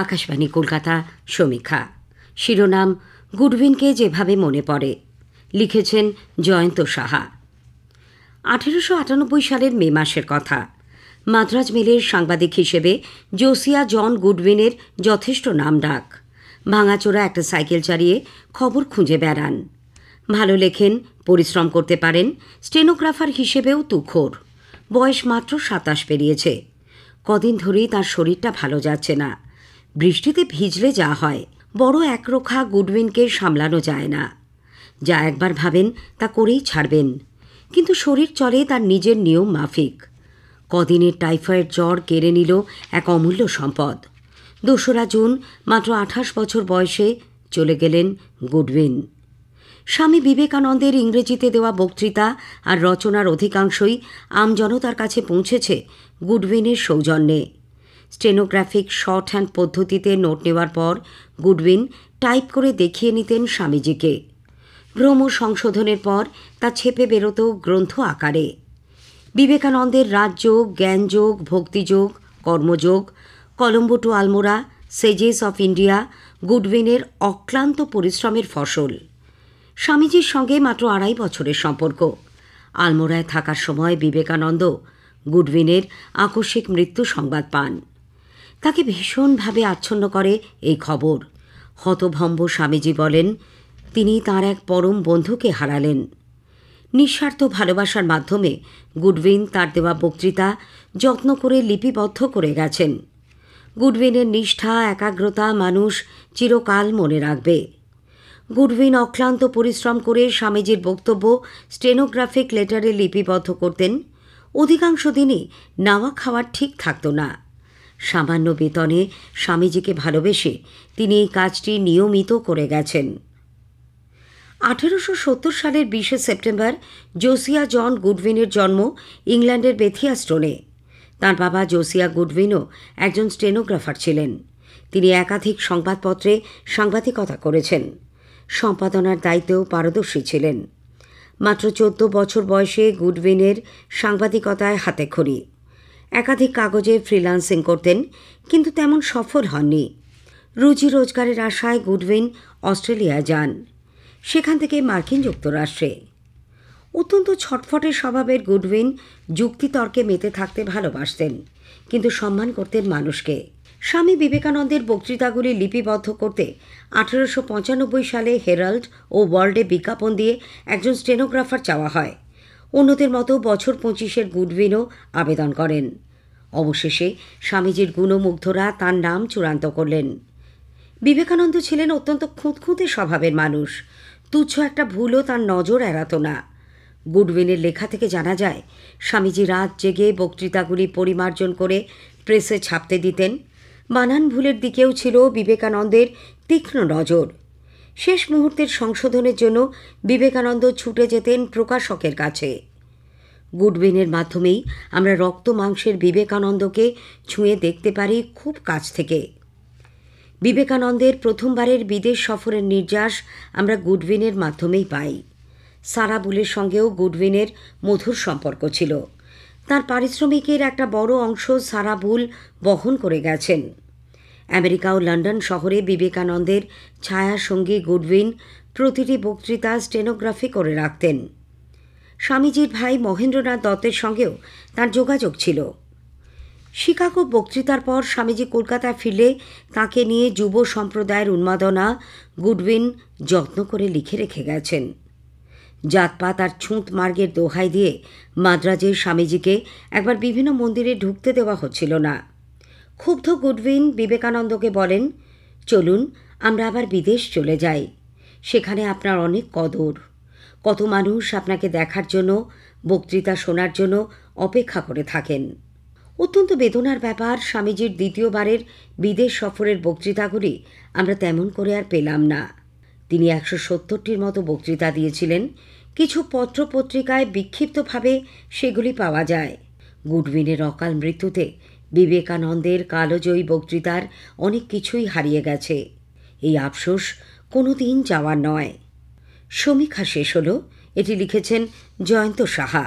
আকাশবাণী কলকাতা সমীক্ষা শিরোনাম গুডউইনকে যেভাবে মনে পড়ে। লিখেছেন জয়ন্ত সাহা। 1898 সালের মে মাসের কথা। মাদ্রাজ মেলের সাংবাদিক হিসেবে জোসিয়া জন গুডউইনের যথেষ্ট নামডাক। ভাঙাচোরা একটা সাইকেল চালিয়ে খবর খুঁজে বেড়ান। ভালো লেখেন, পরিশ্রম করতে পারেন, স্টেনোগ্রাফার হিসেবেও তুখোর। বয়স মাত্র 27 পেরিয়েছে। কদিন ধরেই তার শরীরটা ভালো যাচ্ছে না। বৃষ্টিতে ভিজলে যা হয়, বড় একরোখা গুডউইনকে সামলানো যায় না। যা একবার ভাবেন তা করেই ছাড়বেন, কিন্তু শরীর চলে তার নিজের নিয়ম মাফিক। কদিনের টাইফয়েড জ্বর কেড়ে নিল এক অমূল্য সম্পদ। 2রা জুন মাত্র 28 বছর বয়সে চলে গেলেন গুডউইন। স্বামী বিবেকানন্দের ইংরেজিতে দেওয়া বক্তৃতা আর রচনার অধিকাংশই আমজনতার কাছে পৌঁছেছে গুডউইনের সৌজন্যে। স্টেনোগ্রাফিক শর্ট হ্যান্ড পদ্ধতিতে নোট নেওয়ার পর গুডউইন টাইপ করে দেখিয়ে নিতেন স্বামীজিকে। ভ্রম সংশোধনের পর তা ছেপে বেরোত গ্রন্থ আকারে। বিবেকানন্দের Rajyoga, Jnanayoga, Bhaktiyoga, Karmayoga, Colombo to Almora, sages of India গুডউইনের অক্লান্ত পরিশ্রমের ফসল। স্বামীজির সঙ্গে মাত্র 2.5 বছরের সম্পর্ক। আলমোড়ায় থাকার সময় বিবেকানন্দ গুডউইনের আকস্মিক মৃত্যু সংবাদ পান। তাকে ভীষণভাবে আচ্ছন্ন করে এই খবর। হতভম্ব স্বামীজি বলেন, তিনি তাঁর এক পরম বন্ধুকে হারালেন। নিঃস্বার্থ ভালোবাসার মাধ্যমে গুডউইন তার দেওয়া বক্তৃতা যত্ন করে লিপিবদ্ধ করে গেছেন। গুডউইনের নিষ্ঠা, একাগ্রতা মানুষ চিরকাল মনে রাখবে। গুডউইন অক্লান্ত পরিশ্রম করে স্বামীজির বক্তব্য স্টেনোগ্রাফিক লেটারে লিপিবদ্ধ করতেন। অধিকাংশ দিনই নাওয়া খাওয়ার ঠিক থাকত না। সামান্য বেতনে স্বামীজিকে ভালোবেসে তিনি এই কাজটি নিয়মিত করে গেছেন। 1870 সালের 20 সেপ্টেম্বর জোসিয়া জন গুডউইনের জন্ম ইংল্যান্ডের বেথিয়াস্টোনে। তাঁর বাবা জোসিয়া গুডউইনও একজন স্টেনোগ্রাফার ছিলেন। তিনি একাধিক সংবাদপত্রে সাংবাদিকতা করেছেন। সম্পাদনার দায়িত্বেও পারদর্শী ছিলেন। মাত্র 14 বছর বয়সে গুডউইনের সাংবাদিকতায় হাতেখড়ি। একাধিক কাগজে ফ্রিল্যান্সিং করতেন, কিন্তু তেমন সফল হননি। রুজি রোজগারের আশায় গুডউইন অস্ট্রেলিয়া যান, সেখান থেকে মার্কিন যুক্তরাষ্ট্রে। অত্যন্ত ছটফটে স্বভাবের গুডউইন যুক্তিতর্কে মেতে থাকতে ভালোবাসতেন, কিন্তু সম্মান করতেন মানুষকে। স্বামী বিবেকানন্দের বক্তৃতাগুলি লিপিবদ্ধ করতে 1895 সালে হেরাল্ড ও ওয়ার্ল্ডে বিজ্ঞাপন দিয়ে একজন স্টেনোগ্রাফার চাওয়া হয়। অন্যদের মতো বছর 25-এর গুডউইনও আবেদন করেন। অবশেষে স্বামীজির গুণমুগ্ধরা তাঁর নাম চূড়ান্ত করলেন। বিবেকানন্দ ছিলেন অত্যন্ত খুঁতখুঁতে স্বভাবের মানুষ। তুচ্ছ একটা ভুলও তার নজর এড়াত না। গুডউইনের লেখা থেকে জানা যায়, স্বামীজি রাত জেগে বক্তৃতাগুলি পরিমার্জন করে প্রেসে ছাপতে দিতেন। বানান ভুলের দিকেও ছিল বিবেকানন্দের তীক্ষ্ণ নজর। শেষ মুহূর্তের সংশোধনের জন্য বিবেকানন্দ ছুটে যেতেন প্রকাশকের কাছে। গুডউইনের মাধ্যমেই আমরা রক্ত মাংসের বিবেকানন্দকে ছুঁয়ে দেখতে পারি খুব কাছ থেকে। বিবেকানন্দের প্রথমবারের বিদেশ সফরের নির্যাস আমরা গুডউইনের মাধ্যমেই পাই। সারা বুলের সঙ্গেও গুডউইনের মধুর সম্পর্ক ছিল। তার পারিশ্রমিকের একটা বড় অংশ সারা বুল বহন করে গেছেন। আমেরিকা ও লন্ডন শহরে বিবেকানন্দের ছায়াসঙ্গী গুডউইন প্রতিটি বক্তৃতা স্টেনোগ্রাফি করে রাখতেন। স্বামীজির ভাই মহেন্দ্রনাথ দত্তের সঙ্গেও তার যোগাযোগ ছিল। শিকাগো বক্তৃতার পর স্বামীজি কলকাতায় ফিরলে তাকে নিয়ে যুব সম্প্রদায়ের উন্মাদনা গুডউইন যত্ন করে লিখে রেখে গেছেন। জাতপাত আর ছুঁত মার্গের দোহাই দিয়ে মাদ্রাজের স্বামীজিকে একবার বিভিন্ন মন্দিরে ঢুকতে দেওয়া হচ্ছিল না। ক্ষুব্ধ গুডউইন বিবেকানন্দকে বলেন, চলুন আমরা আবার বিদেশ চলে যাই, সেখানে আপনার অনেক কদর। কত মানুষ আপনাকে দেখার জন্য, বক্তৃতা শোনার জন্য অপেক্ষা করে থাকেন। অত্যন্ত বেদনার ব্যাপার, স্বামীজির দ্বিতীয়বারের বিদেশ সফরের বক্তৃতাগুলি আমরা তেমন করে আর পেলাম না। তিনি 170টির মতো বক্তৃতা দিয়েছিলেন। কিছু পত্রপত্রিকায় বিক্ষিপ্তভাবে সেগুলি পাওয়া যায়। গুডউইনের অকাল মৃত্যুতে বিবেকানন্দের কালজয়ী বক্তৃতার অনেক কিছুই হারিয়ে গেছে। এই আফসোস কোনো দিন যাওয়ার নয়। সমীক্ষা শেষ হলো। এটি লিখেছেন জয়ন্ত সাহা।